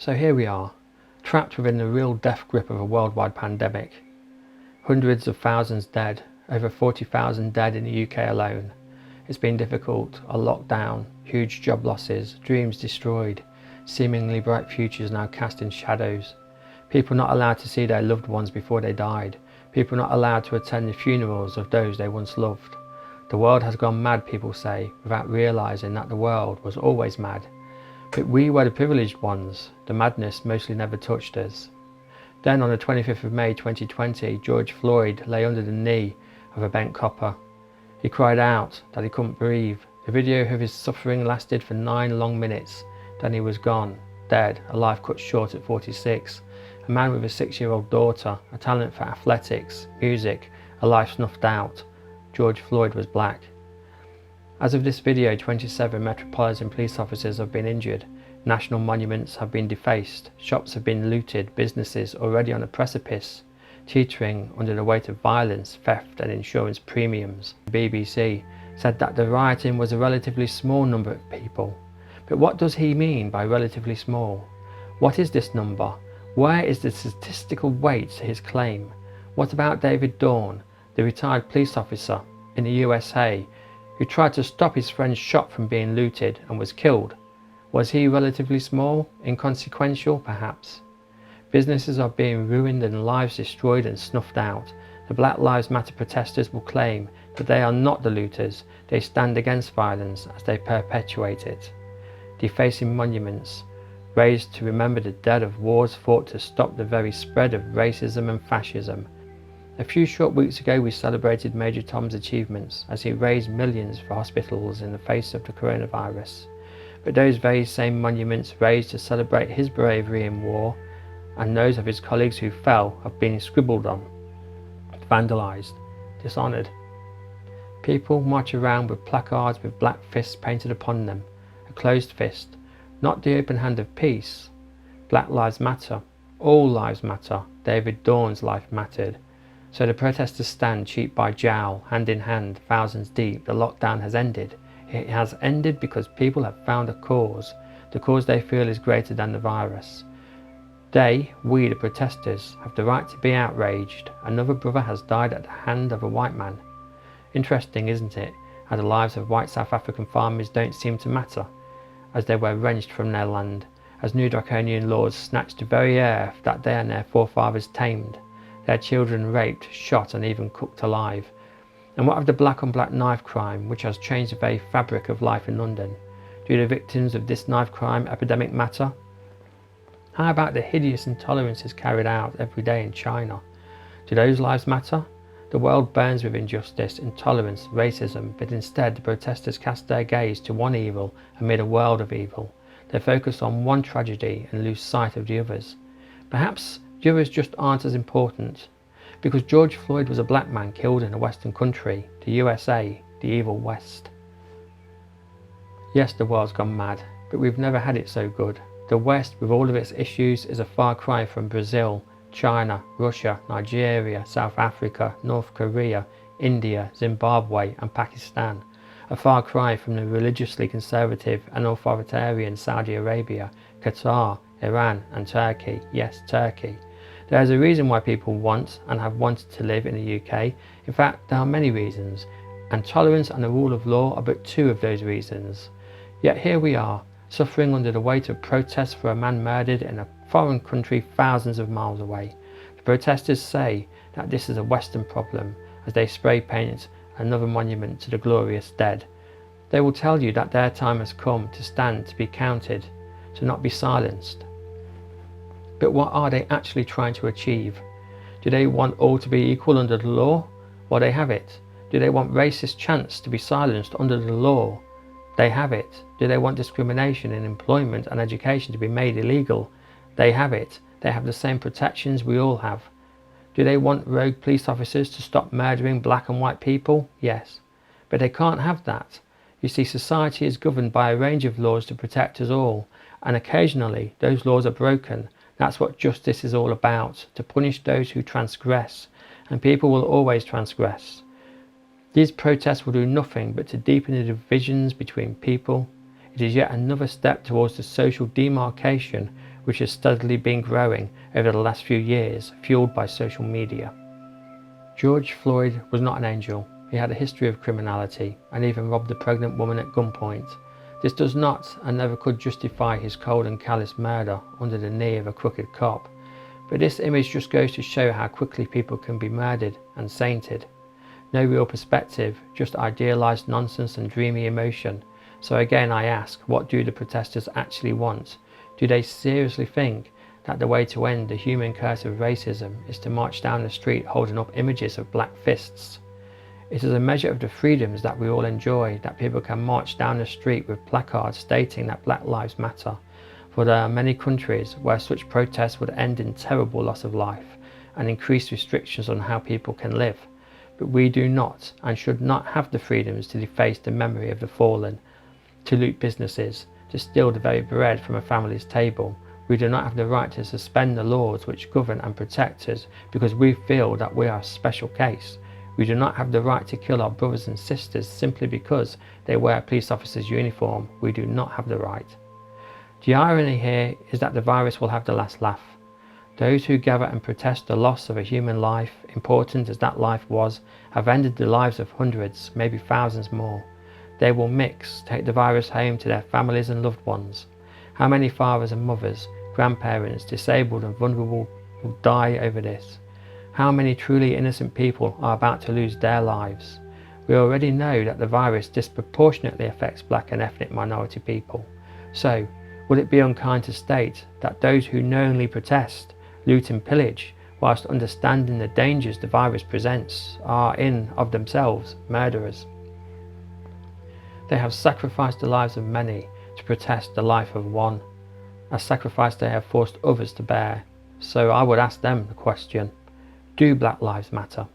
So here we are, trapped within the real death grip of a worldwide pandemic. Hundreds of thousands dead, over 40,000 dead in the UK alone. It's been difficult, a lockdown, huge job losses, dreams destroyed, seemingly bright futures now cast in shadows. People not allowed to see their loved ones before they died, people not allowed to attend the funerals of those they once loved. The world has gone mad, people say, without realising that the world was always mad. But we were the privileged ones, the madness mostly never touched us. Then on the 25th of May 2020, George Floyd lay under the knee of a bent copper. He cried out that he couldn't breathe. The video of his suffering lasted for 9 long minutes. Then he was gone, dead, a life cut short at 46. A man with a 6-year-old daughter, a talent for athletics, music, a life snuffed out. George Floyd was black. As of this video, 27 Metropolitan Police officers have been injured, national monuments have been defaced, shops have been looted, businesses already on a precipice, teetering under the weight of violence, theft and insurance premiums. The BBC said that the rioting was a relatively small number of people. But what does he mean by relatively small? What is this number? Where is the statistical weight to his claim? What about David Dawn, the retired police officer in the USA, who tried to stop his friend's shop from being looted and was killed? Was he relatively small, inconsequential perhaps? Businesses are being ruined and lives destroyed and snuffed out. The Black Lives Matter protesters will claim that they are not the looters, they stand against violence as they perpetuate it. Defacing monuments, raised to remember the dead of wars fought to stop the very spread of racism and fascism. A few short weeks ago we celebrated Major Tom's achievements as he raised millions for hospitals in the face of the coronavirus. But those very same monuments raised to celebrate his bravery in war and those of his colleagues who fell have been scribbled on, vandalised, dishonoured. People march around with placards with black fists painted upon them, a closed fist, not the open hand of peace. Black lives matter, all lives matter, David Dawn's life mattered. So the protesters stand cheek by jowl, hand in hand, thousands deep. The lockdown has ended. It has ended because people have found a cause. The cause they feel is greater than the virus. We, the protesters, have the right to be outraged. Another brother has died at the hand of a white man. Interesting, isn't it, how the lives of white South African farmers don't seem to matter, as they were wrenched from their land, as new draconian laws snatched the very air that they and their forefathers tamed. Their children raped, shot and even cooked alive. And what of the black on black knife crime, which has changed the very fabric of life in London? Do the victims of this knife crime epidemic matter? How about the hideous intolerances carried out every day in China? Do those lives matter? The world burns with injustice, intolerance, racism, but instead the protesters cast their gaze to one evil amid a world of evil. They focus on one tragedy and lose sight of the others. Perhaps the others just aren't as important, because George Floyd was a black man killed in a Western country, the USA, the evil West. Yes, the world's gone mad, but we've never had it so good. The West, with all of its issues, is a far cry from Brazil, China, Russia, Nigeria, South Africa, North Korea, India, Zimbabwe and Pakistan. A far cry from the religiously conservative and authoritarian Saudi Arabia, Qatar, Iran and Turkey. Yes, Turkey. There is a reason why people want and have wanted to live in the UK. In fact, there are many reasons, and tolerance and the rule of law are but 2 of those reasons. Yet here we are, suffering under the weight of protests for a man murdered in a foreign country thousands of miles away. The protesters say that this is a Western problem as they spray paint another monument to the glorious dead. They will tell you that their time has come to stand, to be counted, to not be silenced. But what are they actually trying to achieve? Do they want all to be equal under the law? Well, they have it. Do they want racist chants to be silenced under the law? They have it. Do they want discrimination in employment and education to be made illegal? They have it. They have the same protections we all have. Do they want rogue police officers to stop murdering black and white people? Yes. But they can't have that. You see, society is governed by a range of laws to protect us all, and occasionally those laws are broken. That's what justice is all about, to punish those who transgress, and people will always transgress. These protests will do nothing but to deepen the divisions between people. It is yet another step towards the social demarcation which has steadily been growing over the last few years, fueled by social media. George Floyd was not an angel. He had a history of criminality and even robbed a pregnant woman at gunpoint. This does not and never could justify his cold and callous murder under the knee of a crooked cop. But this image just goes to show how quickly people can be murdered and sainted. No real perspective, just idealised nonsense and dreamy emotion. So again I ask, what do the protesters actually want? Do they seriously think that the way to end the human curse of racism is to march down the street holding up images of black fists? It is a measure of the freedoms that we all enjoy that people can march down the street with placards stating that Black Lives Matter, for there are many countries where such protests would end in terrible loss of life and increased restrictions on how people can live. But we do not and should not have the freedoms to deface the memory of the fallen, to loot businesses, to steal the very bread from a family's table. We do not have the right to suspend the laws which govern and protect us because we feel that we are a special case. We do not have the right to kill our brothers and sisters simply because they wear a police officer's uniform. We do not have the right. The irony here is that the virus will have the last laugh. Those who gather and protest the loss of a human life, important as that life was, have ended the lives of hundreds, maybe thousands more. They will take the virus home to their families and loved ones. How many fathers and mothers, grandparents, disabled and vulnerable will die over this? How many truly innocent people are about to lose their lives? We already know that the virus disproportionately affects black and ethnic minority people. So, would it be unkind to state that those who knowingly protest, loot and pillage, whilst understanding the dangers the virus presents, are in of themselves murderers? They have sacrificed the lives of many to protest the life of one, a sacrifice they have forced others to bear. So I would ask them the question, do Black Lives Matter?